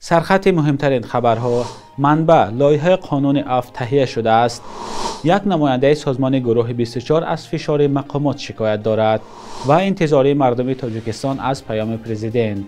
سرخط مهمترین خبرها: منبع: لایحه قانون عفو تهیه شده است. یک نماینده سازمان گروه 24 از فشار مقامات شکایت دارد و انتظار مردم تاجیکستان از پیام پرزیدنت.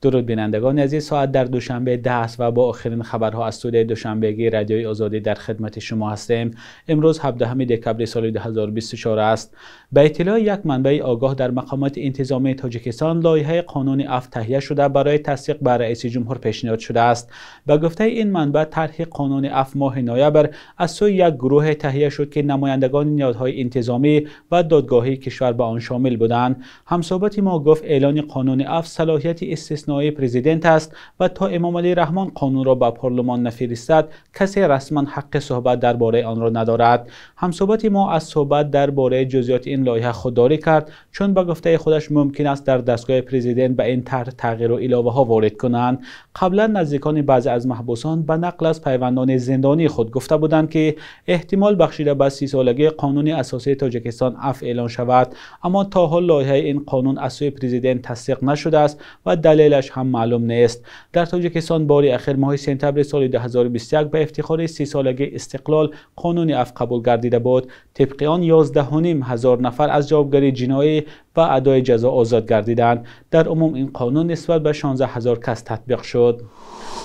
درود بینندگان عزیز، ساعت در دوشنبه 10 است و با آخرین خبرها از استودیوی دوشنبگی رادیوی آزادی در خدمت شما هستیم. امروز 17 دکبر سال 2024 است. به اطلاع یک منبع آگاه در مقامات انتظامی تاجیکستان، لایحه قانون عفو تهیه شده برای تصدیق به رئیس جمهور پیشنهاد شده است. به گفته این منبع، طرح قانون عفو ماه نوامبر از سوی یک گروه تهیه شد که نمایندگان نهادهای انتظامی و دادگاهی کشور به آن شامل بودند. همصحبت ما گفت اعلان قانون عفو صلاحیت استثنایی پرزیدنت است و تا امام علی رحمان قانون را به پارلمان نفرستد کسی رسما حق صحبت درباره آن را ندارد. همصحبت ما از صحبت درباره جزئیات این لایحه خودداری کرد، چون به گفته خودش ممکن است در دستگاه پرزیدنت به این طرح تغییر و علاوه ها وارد کنند. قبلا نزدیکان بعضی از محبوسان به نقل از پیوندان زندانی خود گفته بودند که احتمال بخشیده به 30 سالگی قانون اساسی تاجیکستان عفو اعلان شود، اما تا حال لایحه این قانون از سوی پرزیدنت تصدیق نشده است و دلیلش هم معلوم نیست. در تاجیکستان بار اخیر ماه سپتامبر سال 2021 به افتخار 30 سالگی استقلال قانون عفو قبول گردیده بود. طبق آن 11,500 نفر از جوابگری جنایی و ادای جزا آزاد گردیدند. در عموم این قانون نسبت به 16,000 کس تطبیق شد.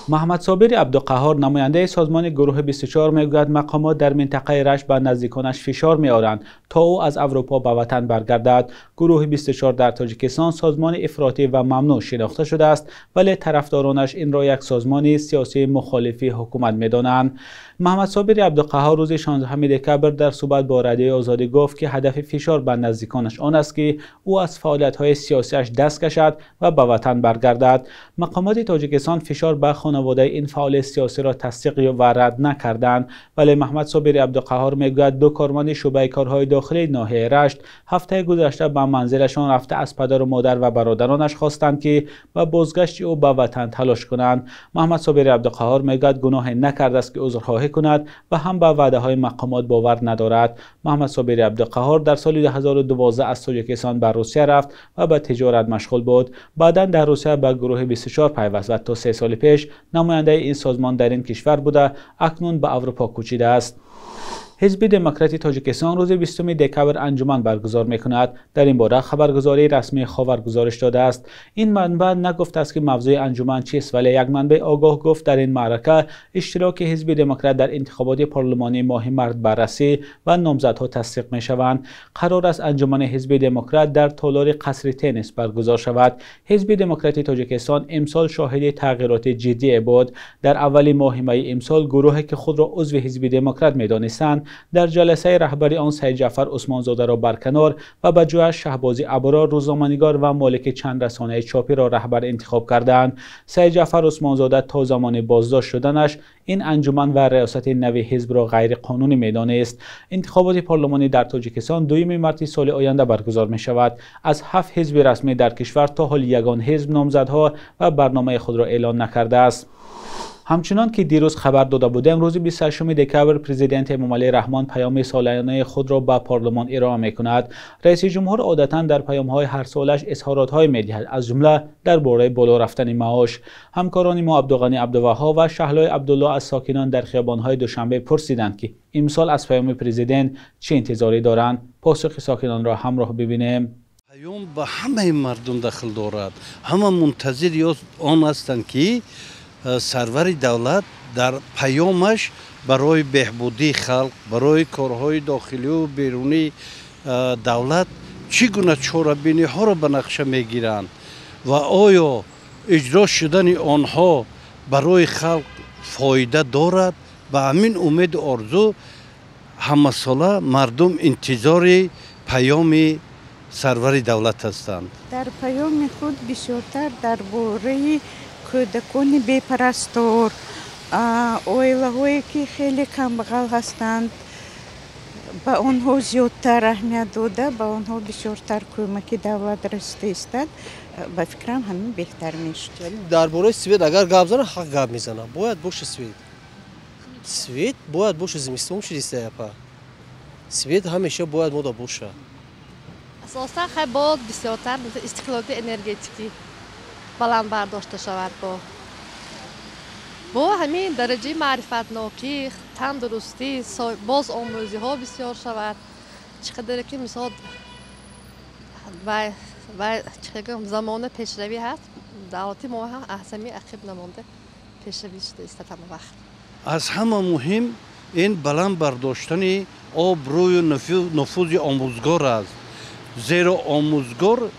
محمد صابر عبدالقهار، نماینده سازمان گروه 24 میگوید مقامات در منطقه رشت به نزدیکانش فشار میآورند تا او از اروپا به وطن برگردد. گروه 24 در تاجیکستان سازمان افراطی و ممنوع شناخته شده است، ولی طرفدارانش این را یک سازمان سیاسی مخالف حکومت میدانند. محمد صابر عبدالقهار روز 16 دکبر در صحبت با رادیوی آزادی گفت که هدف فشار به نزدیکانش آن است که او از فعالیت‌های سیاسیش دست کشد و به وطن برگردد. مقامات تاجیکستان فشار به خانواده این فعال سیاسی را تصدیق و رد نکردند، ولی محمد صابر عبدالقهار میگوید دو کارمند شعبه کارهای داخلی ناحیه رشت هفته گذشته به منزلشان رفته از پدر و مادر و برادرانش خواستند که به بازگشت او به وطن تلاش کنند. محمد صابر عبدالقهار میگوید گناه نکرده است که عذرخواهی کند و هم به وعده های مقامات باور ندارد. محمد صابر عبدالقهار در سال 2012 از تاجیکستان به روسیه رفت و به تجارت مشغول بود. بعدا در روسیه به گروه 24 پیوست و تا 3 سال پیش نماینده این سازمان در این کشور بوده. اکنون به اروپا کوچیده است. حزب دموکراتی تاجیکستان روز 20 دکبر انجمن برگزار می‌کند. در این باره خبرگزاری رسمی خاور گزارش داده است. این منبع نگفته است که موضوع انجمن چیست، ولی یک منبع آگاه گفت در این معرکه اشتراک حزب دموکرات در انتخابات پارلمانی ماه مارس بررسی و نامزدها تصدیق می‌شوند. قرار است انجمن حزب دموکرات در تالار قصر تنیس برگزار شود. حزب دموکراتی تاجیکستان امسال شاهد تغییرات جدی بود. در اول ماه می امسال گروهی که خود را عضو حزب دموکرات می‌دانستند در جلسه رهبری آن سید جعفر عثمانزاده را برکنار و به جایش شهبازی ابرار، روزنامه‌نگار و مالک چند رسانه چاپی را رهبر انتخاب کردند. سید جعفر عثمانزاده تا زمان بازداشت شدنش این انجمن و ریاست نوی حزب را غیر قانونی می‌دانست. انتخابات پارلمانی در تاجیکستان دوم مارس سال آینده برگزار می‌شود. از 7 حزب رسمی در کشور تا حال یگان حزب نامزدها و برنامه خود را اعلان نکرده است. همچنان که دیروز خبر داده بودیم، روز 28 دکبر پرزیدنت امام علی رحمان پیام سالانه خود را به پارلمان ارائه می‌کند. رئیس جمهور عادتا در پیام‌های هر سالش اظهارات‌های می‌دهد، از جمله درباره بالا رفتن معاش. همکاران ما عبدالغنی عبدالوهاب و شهلای عبدالله از ساکنان در خیابان‌های دوشنبه پرسیدند که امسال از پیام پرزیدنت چه انتظاری دارند. پاسخ ساکنان را همراه ببینیم. پیام به همه مردم داخل دارد. همه منتظر آن هستند که سرور دولت در پیامش برای بهبودی خلق، برای کارهای داخلی و بیرونی دولت چگونه چاره‌بینی ها را به نقشه میگیرند و آیا اجرا شدن آنها برای خلق فایده دارد. به همین امید و آرزو همه ساله مردم انتظار پیام سرور دولت هستند. در پیام خود بسیارتر درباره کودکان بی‌پرستار، اوایل‌هایی که خیلی کمبغل هستند، به آنها زیادتر اهمیت داده، به آنها بسیارتر کمک دولت رسیده است. به فکرم همین بهتر میشد. درباره سوئد اگر گپ زنه حق گپ میزنه. باید باشه سوئد. سوئد باید باشه، زمستون شده است. سوئد همیشه باید مودا باشه. اساسا خیلی باید بسیارتر استقلالیت انرژتیکی بلند برداشته شود با همین درجه معرفت ناکی تندرستی باز آموزی ها بسیار شود چقدر که مثلا و چقدر زمان پیشروی هست دعوتی ما هم احسمی عقب نمانده پیشروی شده است تمام وقت از همه مهم این بلند برداشتن آبروی نفوذ آموزگار است زیرا آموزگار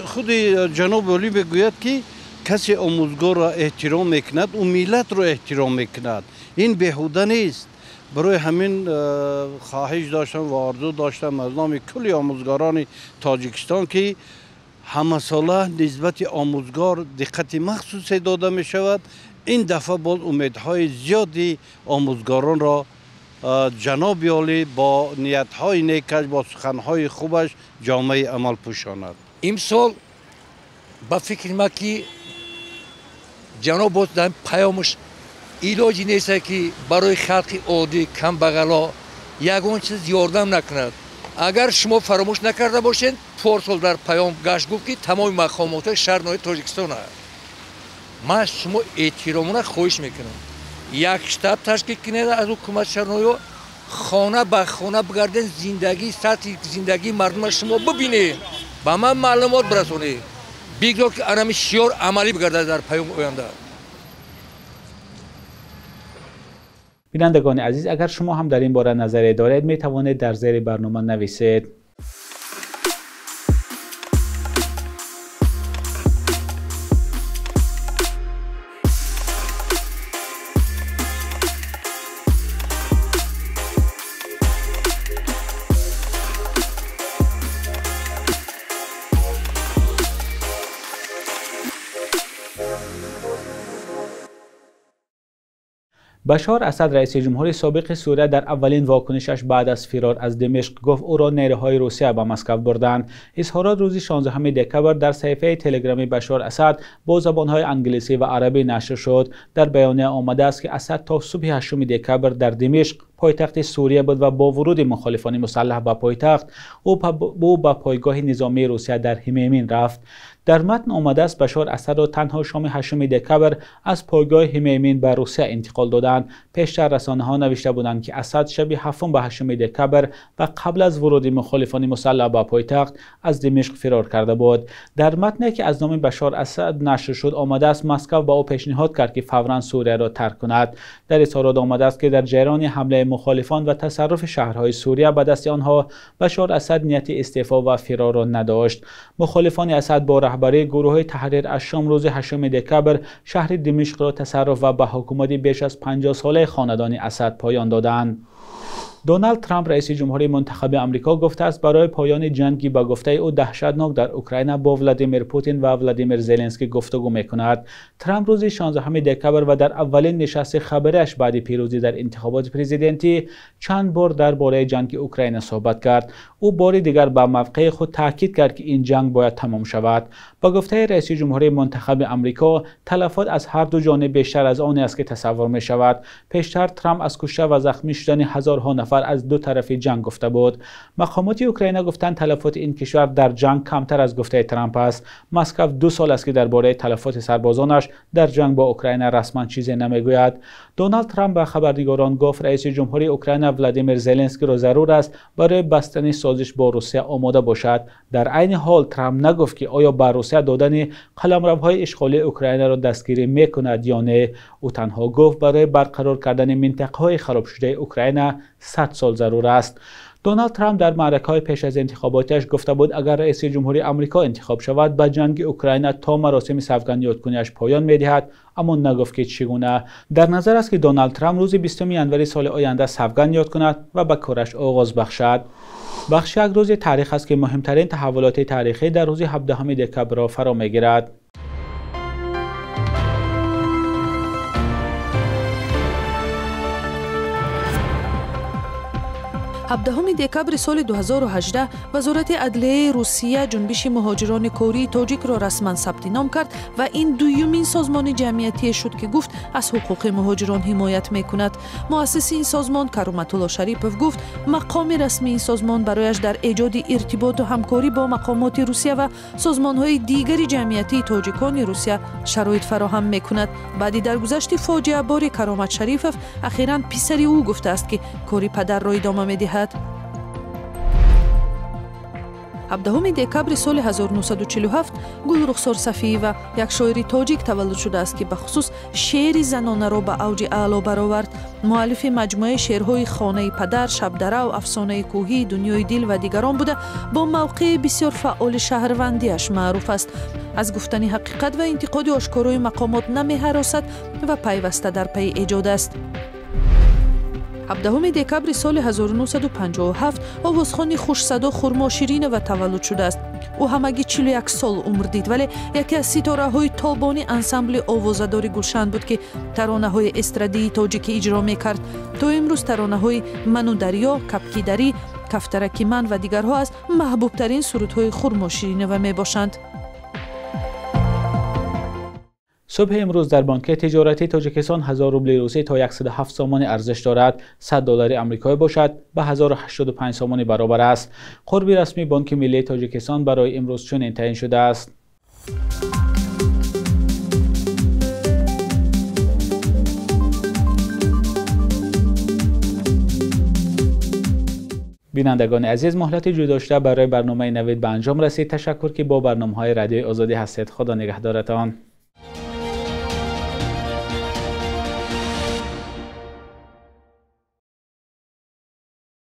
خود جناب عالی بگوید که کسی آموزگار را احترام میکند و ملت را احترام میکند این بیهوده نیست برای همین خواهش داشتم و آرزو داشتم از نام کلی آموزگاران تاجیکستان که همه ساله نسبت آموزگار دقت مخصوصی داده می شود این دفعه باز امیدهای زیادی آموزگاران را جناب عالی با نیتهای نیکش با سخنهای خوبش جامعه عمل پوشاند امسال با فکر ما که جناب باز در پیامش ایلاجی نیست که برای خلق عادی کم بغلا یگان چیز یاردم نکند اگر شما فراموش نکرده باشین پارسال در پیام گشت گفت که تمام مقامات شهرنای تاجیکستان است من شما احترامونه خواهش میکنم یک شتاب تشکیل کنید از حکومت شهرنای خانه به خانه بگردین زندگی سطح زندگی مردم شما ببینید با من معلومات برسونید بگذار که انمی شیار عملی بگرده در پیام آینده بینندگان عزیز اگر شما هم در این باره نظری دارید می توانید در زیر برنامه نویسید. بشار اسد رئیس جمهور سابق سوریه در اولین واکنشش بعد از فرار از دمشق گفت او را نیروهای روسیه به مسکو بردند. اظهارات روز 16 دکبر در صفحه تلگرامی بشار اسد با زبانهای انگلیسی و عربی نشر شد. در بیانیه آمده است که اسد تا صبح 8 دکبر در دمشق پایتخت سوریه بود و با ورود مخالفان مسلح به پایتخت او به پایگاه نظامی روسیه در همایمین رفت. در متن آمده است بشار اسد را تنها شام 8 دکبر از پایگاه همایمین به روسیه انتقال دادند. پیشتر رسانه‌ها نوشته بودند که اسد شب 7 به 8 دکبر و قبل از ورود مخالفان مسلح به پایتخت از دمشق فرار کرده بود. در متنی که از نام بشار اسد نشر شد آمده است مسکو به او پیشنهاد کرد که فوراً سوریه را ترک کند. در اظهارات آمده است که در جریان حمله مخالفان و تصرف شهرهای سوریه به دست آنها بشار اسد نیت استعفا و فرار را نداشت. مخالفان اسد با رهبری گروه تحریر الشام روز 8 دکبر شهر دمشق را تصرف و به حکومت بیش از 50 ساله خاندان اسد پایان دادند. دونالد ترامپ رئیس جمهوری منتخب آمریکا گفته است برای پایان جنگی به گفته او دهشتناک در اوکراین با ولادیمیر پوتین و ولادیمیر زلنسکی گفتگو میکند. ترامپ روز 16 دکبر و در اولین نشست خبریش بعد پیروزی در انتخابات پرزیدنتی چند بار درباره جنگ اوکراین صحبت کرد. او بار دیگر به موقع خود تاکید کرد که این جنگ باید تمام شود. با گفته رئیس جمهوری منتخب آمریکا تلفات از هر دو جانب بیشتر از آن است که تصور می شود. پیشتر ترامپ از کشته و زخمی شدن هزارها نفر از دو طرف جنگ گفته بود. مقامات اوکراین گفتند تلفات این کشور در جنگ کمتر از گفته ترامپ است. مسکو 2 سال است که درباره تلفات سربازانش در جنگ با اوکراین رسما چیزی نمیگوید. دونالد ترامپ به خبرنگاران گفت رئیس جمهوری اوکراین ولادیمیر زلنسکی را ضرور است برای بستن سازش با روسیه آماده باشد. در عین حال ترامپ نگفت که آیا با روسیه دادن قلمروهای اشغالی اوکراین را دستگیری میکند یا نه. او تنها گفت برای برقرار کردن منطقه‌های خراب شده اوکراین 100 سال ضرور است. دونالد ترامپ در معرکه‌های پیش از انتخاباتش گفته بود اگر رئیس جمهوری آمریکا انتخاب شود به جنگ اوکراین تا مراسم سوگند یادکنیش پایان می‌دهد، اما نگفت که چگونه. در نظر است که دونالد ترامپ روز 20 ژانویه سال آینده سوگند یاد کند و به کارش آغاز بخشد. بخش یک روز تاریخ است که مهمترین تحولات تاریخی در روز 17 دکبر را فرا می‌گیرد. 17 دکبر سال 2018 وزارت عدلیه روسیه جنبش مهاجران کوری تاجیک را رسما ثبت نام کرد و این دومین سازمان جمعیتی شد که گفت از حقوق مهاجران حمایت میکند. مؤسس این سازمان کرامت الله شریپوف گفت مقام رسمی این سازمان برایش در ایجاد ارتباط و همکاری با مقامات روسیه و سازمان‌های دیگر جمعیتی تاجیکان روسیه شرایط فراهم میکند. بعد درگذشت فاجعه بار کرامت شریپوف اخیراً پسر او گفته است که کاری پدر را ادامه می‌دهد. 17 دکبر سال 1947 گل رخسار صفیه یک شاعر تاجیک تولد شده است که به خصوص شعر زنانه را به اوج اعلا برآورد. مؤلف مجموعه شعرهای خانه پدر، شبدره و افسانه کوهی، دنیای دل و دیگران بوده. با موقع بسیار فعال شهروندیش معروف است. از گفتن حقیقت و انتقاد آشکارای مقامات نمی‌هراسد و پیوسته در پی ایجاد است. 17 دکبر سال 1957 آوازخوان خوش‌صدا خرما شیرین و تولد شده است. او همگی 41 سال عمر دید ولی یکی از ستاره‌های تابانی انسامبل آوازدار گلشن بود که ترانه‌های استرادی تاجیکی اجرا می‌کرد. تا امروز ترانه‌های من و دریا، کپکی دری، کفترکی من و دیگرها از محبوب‌ترین سرودهای خرما شیرین و میباشند. صبح امروز در بانک تجارتی تاجیکستان 1000 روبل روسی تا 107 سامان ارزش دارد. 100 دلار آمریکایی باشد به 1085 سامان برابر است. قرب رسمی بانک ملی تاجیکستان برای امروز چنین تعیین شده است. بینندگان عزیز، مهلت جو داشته برای برنامه نوید به انجام رسید. تشکر که با برنامه‌های رادیوی آزادی هستید. خدا نگهدارتان.